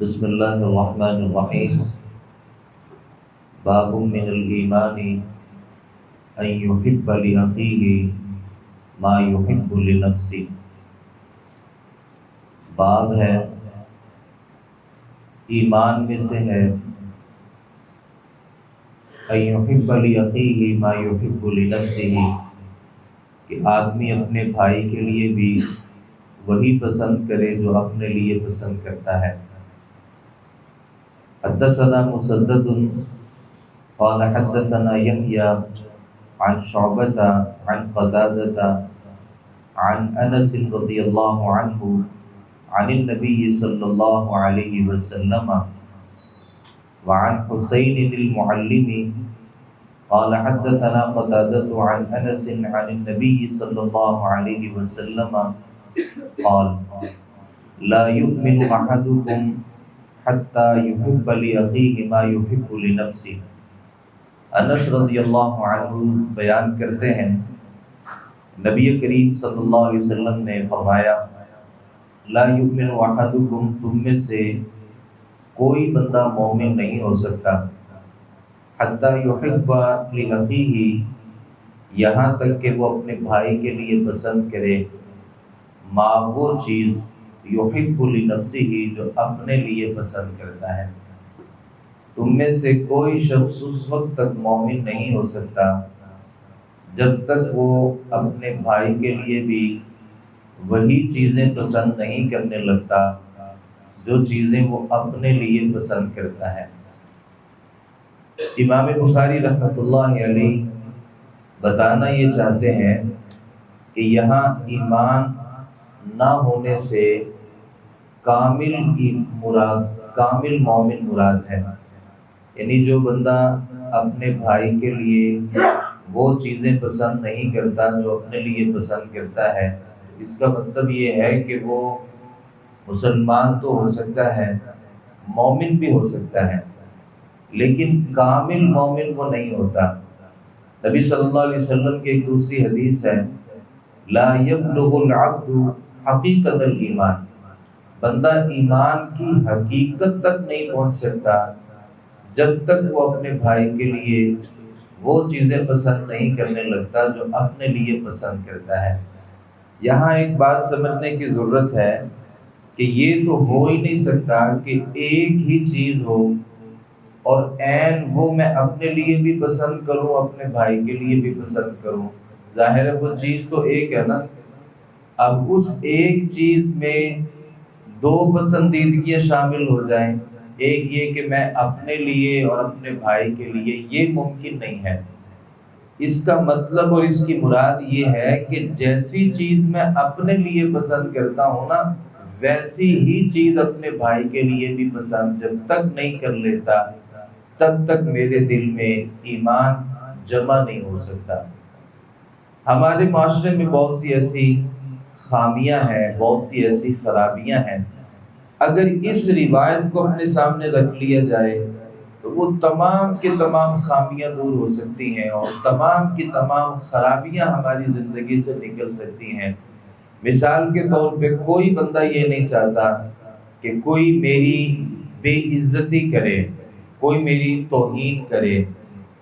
بسم اللہ الرحمن الرحیم۔ باب من الایمان ان یحب لاخیہ ما یحب لنفسہ۔ باب ہے، ایمان میں سے ہے ان یحب لاخیہ ما یحب لنفسہ، کہ آدمی اپنے بھائی کے لیے بھی وہی پسند کرے جو اپنے لیے پسند کرتا ہے۔ حدثنا مسدد قال حدثنا يحيى عن شعبة عن قتادة عن انس رضی اللہ عنہ عن النبي صلی اللہ علیہ وسلم وعن حسین المعلم قال حدثنا قتادة عن انس عن النبي صلی اللہ علیہ وسلم قال لا يؤمن احدكم حتى يحب لأخيه ما يحب لنفسه۔ انس رضی اللہ عنہ بیان کرتے ہیں، نبی کریم صلی اللہ علیہ وسلم نے فرمایا، لا یؤمن احدکم، تم میں سے کوئی بندہ مومن نہیں ہو سکتا، حتی یحب لأخیہ، یہاں تک کہ وہ اپنے بھائی کے لیے پسند کرے، ما وہ چیز، یحب لنفسہ، جو اپنے لیے پسند کرتا ہے۔ تم میں سے کوئی شخص اس وقت تک مومن نہیں ہو سکتا جب تک وہ اپنے بھائی کے لیے بھی وہی چیزیں پسند نہیں کرنے لگتا جو چیزیں وہ اپنے لیے پسند کرتا ہے۔ امام بخاری رحمۃ اللہ علیہ بتانا یہ چاہتے ہیں کہ یہاں ایمان نہ ہونے سے کامل مومن مراد ہے، یعنی جو بندہ اپنے بھائی کے لیے وہ چیزیں پسند نہیں کرتا جو اپنے لیے پسند کرتا ہے، اس کا مطلب یہ ہے کہ وہ مسلمان تو ہو سکتا ہے، مومن بھی ہو سکتا ہے، لیکن کامل مومن وہ نہیں ہوتا۔ نبی صلی اللہ علیہ وسلم کی ایک دوسری حدیث ہے، لا یبلغ العبد حقیقت الایمان، بندہ ایمان کی حقیقت تک نہیں پہنچ سکتا جب تک وہ اپنے بھائی کے لیے وہ چیزیں پسند نہیں کرنے لگتا جو اپنے لیے پسند کرتا ہے۔ یہاں ایک بات سمجھنے کی ضرورت ہے کہ یہ تو ہو ہی نہیں سکتا کہ ایک ہی چیز ہو اور عین وہ میں اپنے لیے بھی پسند کروں، اپنے بھائی کے لیے بھی پسند کروں۔ ظاہر ہے وہ چیز تو ایک ہے نا، اب اس ایک چیز میں دو پسندیدگیاں شامل ہو جائیں، ایک یہ کہ میں اپنے لیے اور اپنے بھائی کے لیے، یہ ممکن نہیں ہے۔ اس کا مطلب اور اس کی مراد یہ ہے کہ جیسی چیز میں اپنے لیے پسند کرتا ہوں نا، ویسی ہی چیز اپنے بھائی کے لیے بھی پسند جب تک نہیں کر لیتا تب تک میرے دل میں ایمان جمع نہیں ہو سکتا۔ ہمارے معاشرے میں بہت سی ایسی خامیاں ہیں، بہت سی ایسی خرابیاں ہیں، اگر اس روایت کو اپنے سامنے رکھ لیا جائے تو وہ تمام کی تمام خامیاں دور ہو سکتی ہیں اور تمام کی تمام خرابیاں ہماری زندگی سے نکل سکتی ہیں۔ مثال کے طور پہ کوئی بندہ یہ نہیں چاہتا کہ کوئی میری بے عزتی کرے، کوئی میری توہین کرے،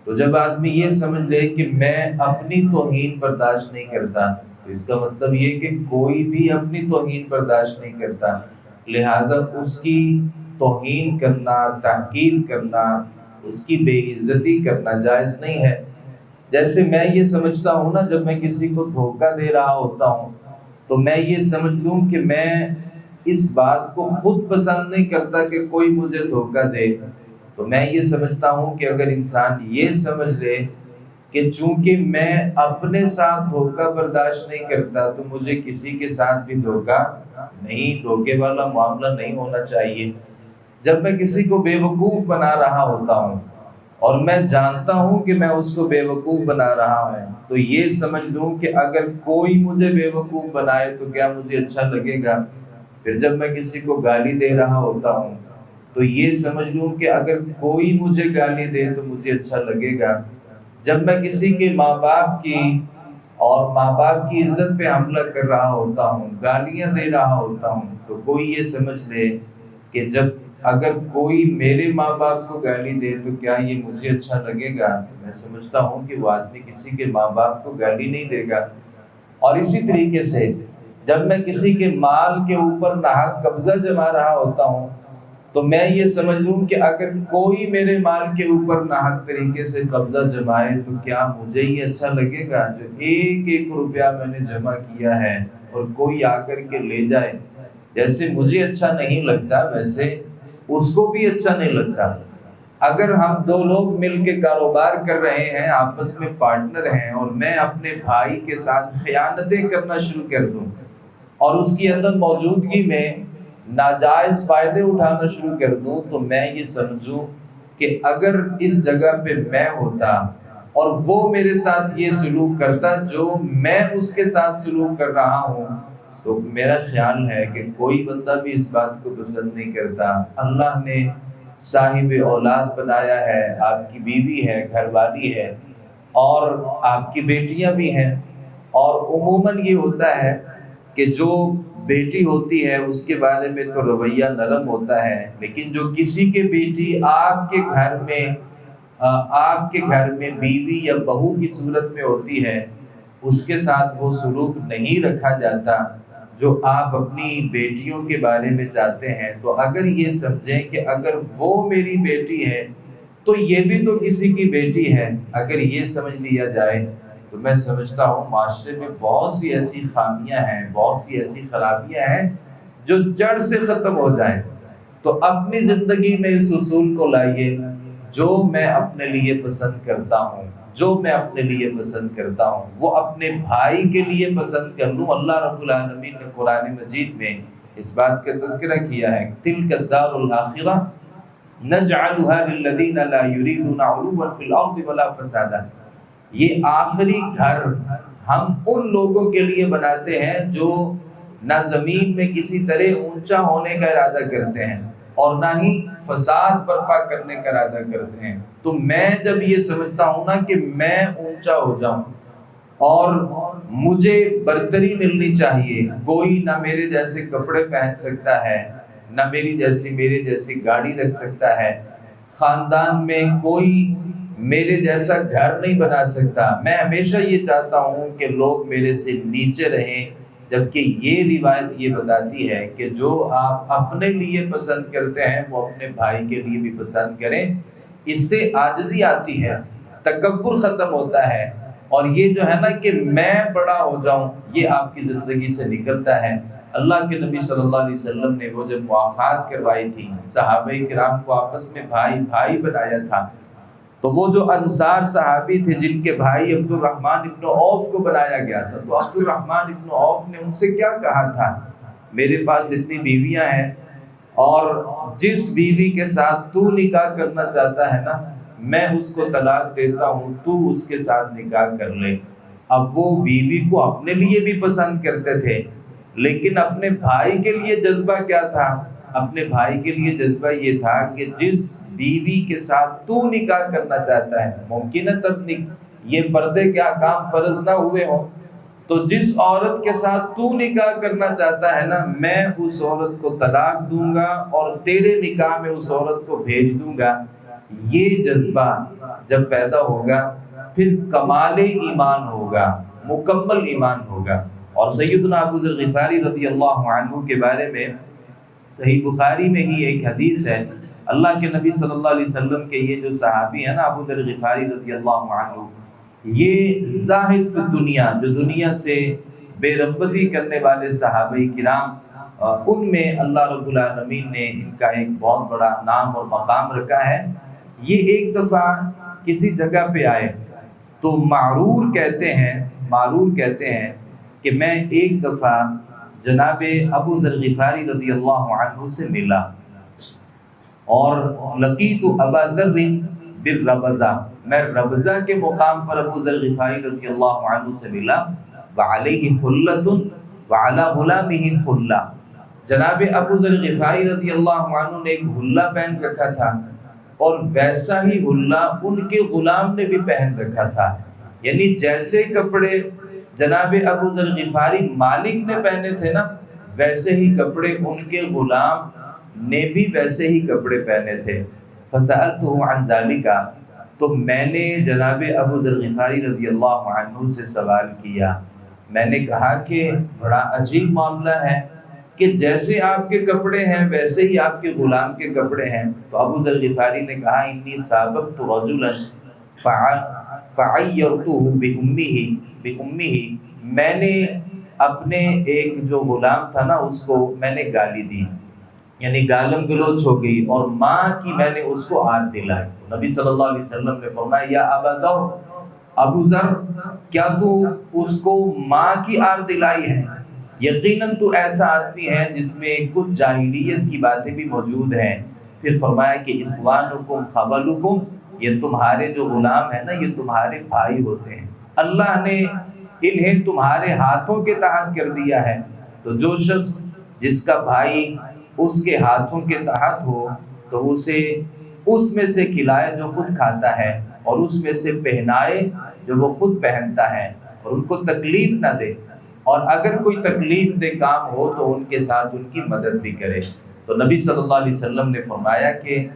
تو جب آدمی یہ سمجھ لے کہ میں اپنی توہین برداشت نہیں کرتا، تو اس کا مطلب یہ کہ کوئی بھی اپنی توہین برداشت نہیں کرتا، لہذا اس کی توہین کرنا، تحقیر کرنا، اس کی بے عزتی کرنا جائز نہیں ہے۔ جیسے میں یہ سمجھتا ہوں نا، جب میں کسی کو دھوکہ دے رہا ہوتا ہوں تو میں یہ سمجھ لوں کہ میں اس بات کو خود پسند نہیں کرتا کہ کوئی مجھے دھوکہ دے، تو میں یہ سمجھتا ہوں کہ اگر انسان یہ سمجھ لے کہ چونکہ میں اپنے ساتھ دھوکہ برداشت نہیں کرتا تو مجھے کسی کے ساتھ بھی دھوکے والا معاملہ نہیں ہونا چاہیے۔ جب میں کسی کو بے وقوف بنا رہا ہوتا ہوں اور میں جانتا ہوں کہ میں اس کو بے وقوف بنا رہا ہوں، تو یہ سمجھ لوں کہ اگر کوئی مجھے بے وقوف بنائے تو کیا مجھے اچھا لگے گا۔ پھر جب میں کسی کو گالی دے رہا ہوتا ہوں تو یہ سمجھ لوں کہ اگر کوئی مجھے گالی دے تو مجھے اچھا لگے گا۔ جب میں کسی کے ماں باپ کی عزت پہ حملہ کر رہا ہوتا ہوں، گالیاں دے رہا ہوتا ہوں، تو کوئی یہ سمجھ لے کہ جب اگر کوئی میرے ماں باپ کو گالی دے تو کیا یہ مجھے اچھا لگے گا؟ تو میں سمجھتا ہوں کہ وہ آدمی کسی کے ماں باپ کو گالی نہیں دے گا۔ اور اسی طریقے سے جب میں کسی کے مال کے اوپر ناحق قبضہ جما رہا ہوتا ہوں تو میں یہ سمجھ لوں کہ اگر کوئی میرے مال کے اوپر ناحق طریقے سے قبضہ جمائے تو کیا مجھے یہ اچھا لگے گا؟ جو ایک ایک روپیہ میں نے جمع کیا ہے اور کوئی آ کر کے لے جائے، جیسے مجھے اچھا نہیں لگتا ویسے اس کو بھی اچھا نہیں لگتا۔ اگر ہم دو لوگ مل کے کاروبار کر رہے ہیں، آپس میں پارٹنر ہیں، اور میں اپنے بھائی کے ساتھ خیانتیں کرنا شروع کر دوں اور اس کی عدم موجودگی میں ناجائز فائدے اٹھانا شروع کر دوں، تو میں یہ سمجھوں کہ اگر اس جگہ پہ میں ہوتا اور وہ میرے ساتھ یہ سلوک کرتا جو میں اس کے ساتھ سلوک کر رہا ہوں، تو میرا خیال ہے کہ کوئی بندہ بھی اس بات کو پسند نہیں کرتا۔ اللہ نے صاحب اولاد بنایا ہے، آپ کی بیوی ہے، گھر والی ہے، اور آپ کی بیٹیاں بھی ہیں، اور عموماً یہ ہوتا ہے کہ جو بیٹی ہوتی ہے اس کے بارے میں تو رویہ نرم ہوتا ہے، لیکن جو کسی کے بیٹی آپ کے گھر میں بیوی یا بہو کی صورت میں ہوتی ہے، اس کے ساتھ وہ سلوک نہیں رکھا جاتا جو آپ اپنی بیٹیوں کے بارے میں چاہتے ہیں۔ تو اگر یہ سمجھیں کہ اگر وہ میری بیٹی ہے تو یہ بھی تو کسی کی بیٹی ہے، اگر یہ سمجھ لیا جائے تو میں سمجھتا ہوں معاشرے میں بہت سی ایسی خامیاں ہیں، بہت سی ایسی خرابیاں ہیں جو جڑ سے ختم ہو جائیں۔ تو اپنی زندگی میں اس اصول کو لائیے، جو میں اپنے لیے پسند کرتا ہوں، جو میں اپنے لیے پسند کرتا ہوں وہ اپنے بھائی کے لیے پسند کر لوں۔ اللہ رب العالمین نے قرآن مجید میں اس بات کا تذکرہ کیا ہے، تِلْكَ الدَّارُ الْآخِرَةُ نَجْعَلُهَا لِلَّذِينَ لَا يُرِيدُونَ عُلُوًّا فِي الْأَرْضِ وَلَا فَسَادًا۔ یہ آخری گھر ہم ان لوگوں کے لیے بناتے ہیں جو نہ زمین میں کسی طرح اونچا ہونے کا ارادہ کرتے ہیں اور نہ ہی فساد برپا کرنے کا ارادہ کرتے ہیں۔ تو میں جب یہ سمجھتا ہوں نا کہ میں اونچا ہو جاؤں اور مجھے برتری ملنی چاہیے، کوئی نہ میرے جیسے کپڑے پہن سکتا ہے، نہ میرے جیسی گاڑی رکھ سکتا ہے، خاندان میں کوئی میرے جیسا گھر نہیں بنا سکتا، میں ہمیشہ یہ چاہتا ہوں کہ لوگ میرے سے نیچے رہیں، جبکہ یہ روایت یہ بتاتی ہے کہ جو آپ اپنے لیے پسند کرتے ہیں وہ اپنے بھائی کے لیے بھی پسند کریں۔ اس سے عاجزی آتی ہے، تکبر ختم ہوتا ہے، اور یہ جو ہے نا کہ میں بڑا ہو جاؤں یہ آپ کی زندگی سے نکلتا ہے۔ اللہ کے نبی صلی اللہ علیہ وسلم نے وہ جب مواخات کروائی تھی، صحابہ کرام کو آپس میں بھائی بھائی بنایا تھا، تو وہ جو انصار صحابی تھے جن کے بھائی عبد الرحمن ابن عوف کو بنایا گیا تھا، تو عبد الرحمن ابن عوف نے ان سے کیا کہا تھا، میرے پاس اتنی بیویاں ہیں اور جس بیوی کے ساتھ تو نکاح کرنا چاہتا ہے نا میں اس کو طلاق دیتا ہوں، تو اس کے ساتھ نکاح کر لے۔ اب وہ بیوی کو اپنے لیے بھی پسند کرتے تھے، لیکن اپنے بھائی کے لیے جذبہ کیا تھا؟ اپنے بھائی کے لیے جذبہ یہ تھا کہ جس بیوی کے ساتھ تو نکاح کرنا چاہتا ہے، ممکن ہے تب یہ پردے کے احکام فرض نہ ہوئے ہوں، تو جس عورت کے ساتھ تو نکاح کرنا چاہتا ہے نا میں اس عورت کو طلاق دوں گا اور تیرے نکاح میں اس عورت کو بھیج دوں گا۔ یہ جذبہ جب پیدا ہوگا پھر کمال ایمان ہوگا، مکمل ایمان ہوگا۔ اور سیدنا ابو ذر غفاری رضی اللہ عنہ کے بارے میں صحیح بخاری میں ہی ایک حدیث ہے، اللہ کے نبی صلی اللہ علیہ وسلم کے یہ جو صحابی ہیں نا ابو ذر غفاری رضی اللہ عنہ، یہ زاہد فی الدنیا، جو دنیا سے بے رغبتی کرنے والے صحابہ کرام، ان میں اللہ رب العالمین نے ان کا ایک بہت بڑا نام اور مقام رکھا ہے۔ یہ ایک دفعہ کسی جگہ پہ آئے تو معرور کہتے ہیں کہ میں ایک دفعہ جناب ابو ذر غفاری رضی اللہ عنہ سے ملا اور لقیت ابا ذر بالربضہ، میں ربضہ کے مقام پر ابو ذر غفاری رضی اللہ عنہ سے ملا، وعلیہ حلۃ وعلی غلامہ حلہ، جناب ابو ذر غفاری رضی اللہ عنہ نے ایک حلہ پہن رکھا تھا اور ویسا ہی حلہ ان کے غلام نے بھی پہن رکھا تھا، یعنی جیسے کپڑے جناب ابو ذر غفاری مالک نے پہنے تھے نا ویسے ہی کپڑے ان کے غلام نے بھی ویسے ہی کپڑے پہنے تھے۔ فسألته عن ذلك، تو میں نے جناب ابو ذر غفاری رضی اللہ عنہ سے سوال کیا، میں نے کہا کہ بڑا عجیب معاملہ ہے کہ جیسے آپ کے کپڑے ہیں ویسے ہی آپ کے غلام کے کپڑے ہیں۔ تو ابو ذر غفاری نے کہا انی سابقت رجلا فعیرته بأمه، میں نے اپنے ایک جو غلام تھا نا اس کو میں نے گالی دی، یعنی گالم گلوچ ہو گئی، اور ماں کی میں نے اس کو آر دلائی۔ نبی صلی اللہ علیہ وسلم نے فرمایا یا ابا ذر، ابو ذر کیا تو اس کو ماں کی آر دلائی ہے؟ یقیناً تو ایسا آدمی ہے جس میں کچھ جاہلیت کی باتیں بھی موجود ہیں۔ پھر فرمایا کہ اخوانکم خولکم، یہ تمہارے جو غلام ہیں نا یہ تمہارے بھائی ہوتے ہیں، اللہ نے انہیں تمہارے ہاتھوں کے تحت کر دیا ہے۔ تو جو شخص جس کا بھائی اس کے ہاتھوں کے تحت ہو تو اسے اس میں سے کھلائے جو خود کھاتا ہے، اور اس میں سے پہنائے جو وہ خود پہنتا ہے، اور ان کو تکلیف نہ دے، اور اگر کوئی تکلیف دہ کام ہو تو ان کے ساتھ ان کی مدد بھی کرے۔ تو نبی صلی اللہ علیہ وسلم نے فرمایا کہ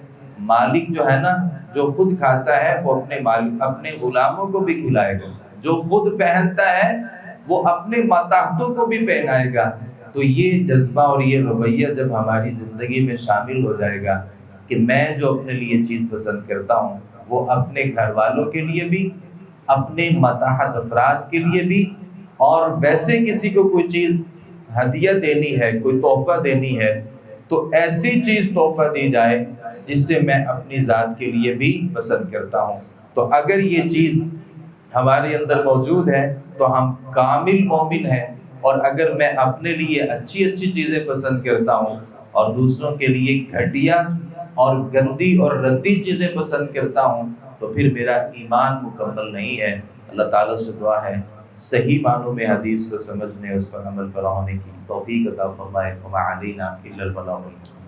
مالک جو ہے نا جو خود کھاتا ہے وہ اپنے غلاموں کو بھی کھلائے گا، جو خود پہنتا ہے وہ اپنے ماتحتوں کو بھی پہنائے گا۔ تو یہ جذبہ اور یہ رویہ جب ہماری زندگی میں شامل ہو جائے گا کہ میں جو اپنے لیے چیز پسند کرتا ہوں وہ اپنے گھر والوں کے لیے بھی، اپنے ماتحت افراد کے لیے بھی، اور ویسے کسی کو کوئی چیز ہدیہ دینی ہے، کوئی تحفہ دینی ہے تو ایسی چیز تحفہ دی جائے جس سے میں اپنی ذات کے لیے بھی پسند کرتا ہوں۔ تو اگر یہ چیز ہمارے اندر موجود ہے تو ہم کامل مومن ہیں، اور اگر میں اپنے لیے اچھی اچھی چیزیں پسند کرتا ہوں اور دوسروں کے لیے گھٹیا اور گندی اور ردی چیزیں پسند کرتا ہوں تو پھر میرا ایمان مکمل نہیں ہے۔ اللہ تعالیٰ سے دعا ہے صحیح معنوں میں حدیث کو سمجھنے، اس پر عمل پیرا ہونے کی توفیق عطا فرمائے۔ وما علینا الا البلاغ المبین۔